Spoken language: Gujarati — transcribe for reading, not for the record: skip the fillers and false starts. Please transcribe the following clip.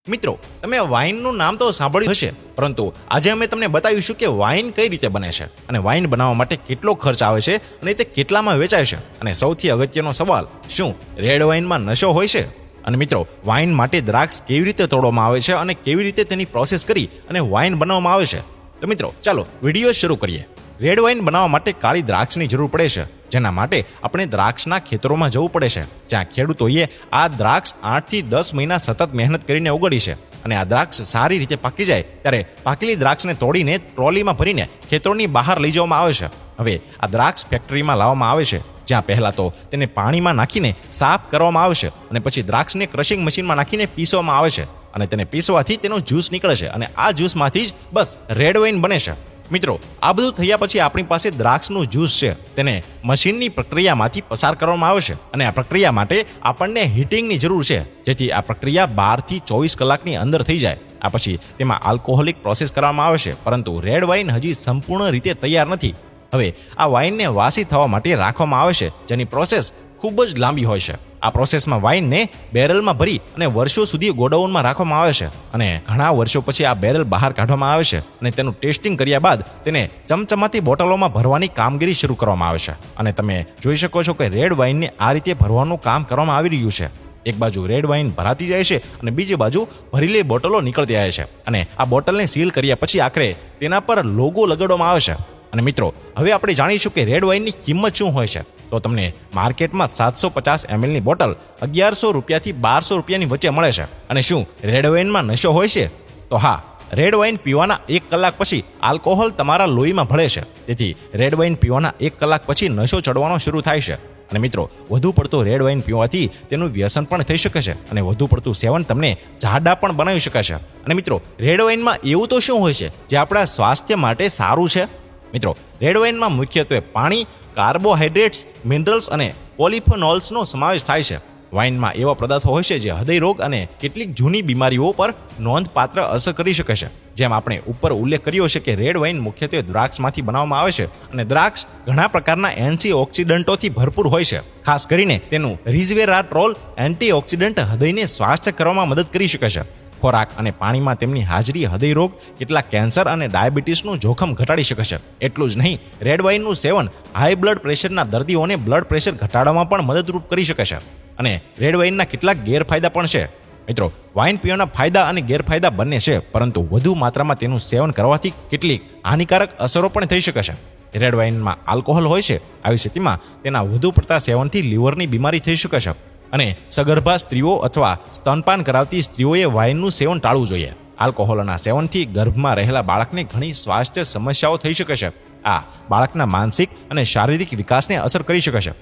મિત્રો, તમે વાઇનનું નામ તો સાંભળ્યું હશે, પરંતુ આજે અમે તમને બતાવીશું કે વાઇન કઈ રીતે બને છે અને વાઇન બનાવવા માટે કેટલો ખર્ચ આવે છે અને તે કેટલામાં વેચાય છે. અને સૌથી અગત્યનો સવાલ, શું રેડ વાઇનમાં નશો હોય છે? અને મિત્રો, વાઇન માટે દ્રાક્ષ કેવી રીતે તોડવામાં આવે છે અને કેવી રીતે તેની પ્રોસેસ કરી અને વાઇન બનાવવામાં આવે છે? તો મિત્રો, ચાલો વિડીયો શરૂ કરીએ. રેડ વાઇન બનાવવા માટે કાળી દ્રાક્ષની જરૂર પડે છે, જેના માટે આપણે દ્રાક્ષના ખેતરોમાં જવું પડે છે, જ્યાં ખેડૂતોએ આ દ્રાક્ષ 8 થી 10 મહિના સતત મહેનત કરીને ઉગાડી છે. અને આ દ્રાક્ષ સારી રીતે પાકી જાય ત્યારે પાકેલી દ્રાક્ષને તોડીને ટ્રોલીમાં ભરીને ખેતરોની બહાર લઈ જવામાં આવે છે. હવે આ દ્રાક્ષ ફેક્ટરીમાં લાવવામાં આવે છે, જ્યાં પહેલા તો તેને પાણીમાં નાખીને સાફ કરવામાં આવે છે અને પછી દ્રાક્ષને ક્રશિંગ મશીનમાં નાખીને પીસવામાં આવે છે. અને તેને પીસવાથી તેનો જ્યુસ નીકળે છે અને આ જ્યુસમાંથી જ બસ રેડ વાઇન બને છે. મિત્રો, આ બધું થયા પછી આપણી પાસે દ્રાક્ષનું જ્યુસ છે, તેને મશીનની પ્રક્રિયામાંથી પસાર કરવામાં આવે છે. અને આ પ્રક્રિયા માટે આપણને હીટિંગની જરૂર છે, જેથી આ પ્રક્રિયા 12 થી 24 કલાકની અંદર થઈ જાય. આ પછી તેમાં આલ્કોહોલિક પ્રોસેસ કરવામાં આવે છે, પરંતુ રેડ વાઇન હજી સંપૂર્ણ રીતે તૈયાર નથી. હવે આ વાઇનને વાસી થવા માટે રાખવામાં આવે છે, જેની પ્રોસેસ ખૂબ જ લાંબી હોય છે. આ પ્રોસેસમાં વાઇનને બેરલમાં ભરી અને વર્ષો સુધી ગોડાઉનમાં રાખવામાં આવે છે. અને ઘણા વર્ષો પછી આ બેરલ બહાર કાઢવામાં આવે છે અને તેનું ટેસ્ટિંગ કર્યા બાદ તેને ચમચમાતી બોટલોમાં ભરવાની કામગીરી શરૂ કરવામાં આવે છે. અને તમે જોઈ શકો છો કે રેડ વાઇનને આ રીતે ભરવાનું કામ કરવામાં આવી રહ્યું છે. એક બાજુ રેડ વાઇન ભરાતી જાય છે અને બીજી બાજુ ભરેલી બોટલો નીકળતી જાય છે. અને આ બોટલને સીલ કર્યા પછી આખરે તેના પર લોગો લગાડવામાં આવે છે. અને મિત્રો, હવે આપણે જાણીશું કે રેડ વાઇનની કિંમત શું હોય છે. તો તમને માર્કેટમાં 750 ml ની બોટલ 1100 રૂપિયાથી 1200 રૂપિયાની વચ્ચે મળે છે. અને શું રેડ વાઇનમાં નશો હોય છે? તો હા, રેડ વાઇન પીવાના 1 કલાક પછી આલ્કોહોલ તમારા લોહીમાં ભળે છે. તેથી રેડ વાઇન પીવાના 1 કલાક પછી નશો ચડવાનો શરૂ થાય છે. અને મિત્રો, વધુ પડતો રેડ વાઇન પીવાથી તેનું વ્યસન પણ થઈ શકે છે અને વધુ પડતું સેવન તમને જાડા પણ બનાવી શકે છે. અને મિત્રો, રેડ વાઇનમાં એવું તો શું હોય છે જે આપણા સ્વાસ્થ્ય માટે સારું છે? મિત્રો, રેડ વાઇનમાં મુખ્યત્વે પાણી, કાર્બોહાઈડ્રેટ્સ, મિનરલ્સ અને પોલિફેનોલ્સનો સમાવેશ થાય છે. વાઇનમાં એવા પદાર્થો હોય છે જે હૃદય રોગ અને કેટલીક જૂની બીમારીઓ પર નોંધપાત્ર અસર કરી શકે છે. જેમ આપણે ઉપર ઉલ્લેખ કર્યો છે કે રેડ વાઇન મુખ્યત્વે દ્રાક્ષમાંથી બનાવવામાં આવે છે અને દ્રાક્ષ ઘણા પ્રકારના એન્ટીઓક્સિડન્ટોથી ભરપૂર હોય છે. ખાસ કરીને તેનું રિઝવેરાટ્રોલ એન્ટીઓક્સિડન્ટ હૃદયને સ્વાસ્થ્ય કરવામાં મદદ કરી શકે છે. ખોરાક અને પાણીમાં તેમની હાજરી હૃદય રોગ, કેટલાક કેન્સર અને ડાયાબિટીસનું જોખમ ઘટાડી શકે છે. એટલું જ નહીં, રેડ વાઇનનું સેવન હાઈ બ્લડ પ્રેશરના દર્દીઓને બ્લડ પ્રેશર ઘટાડવામાં પણ મદદરૂપ કરી શકે છે. અને રેડ વાઇનના કેટલાક ગેરફાયદા પણ છે. મિત્રો, વાઇન પીવાના ફાયદા અને ગેરફાયદા બંને છે, પરંતુ વધુ માત્રામાં તેનું સેવન કરવાથી કેટલીક હાનિકારક અસરો પણ થઈ શકે છે. રેડ વાઇનમાં આલ્કોહોલ હોય છે. આવી સ્થિતિમાં તેના વધુ પડતા સેવનથી લીવરની બીમારી થઈ શકે છે. અને સગર્ભા સ્ત્રીઓ અથવા સ્તનપાન કરાવતી સ્ત્રીઓએ વાઇનનું સેવન ટાળવું જોઈએ. આલ્કોહોલના સેવનથી ગર્ભમાં રહેલા બાળકને ઘણી સ્વાસ્થ્ય સમસ્યાઓ થઈ શકે છે. આ બાળકના માનસિક અને શારીરિક વિકાસને અસર કરી શકે છે.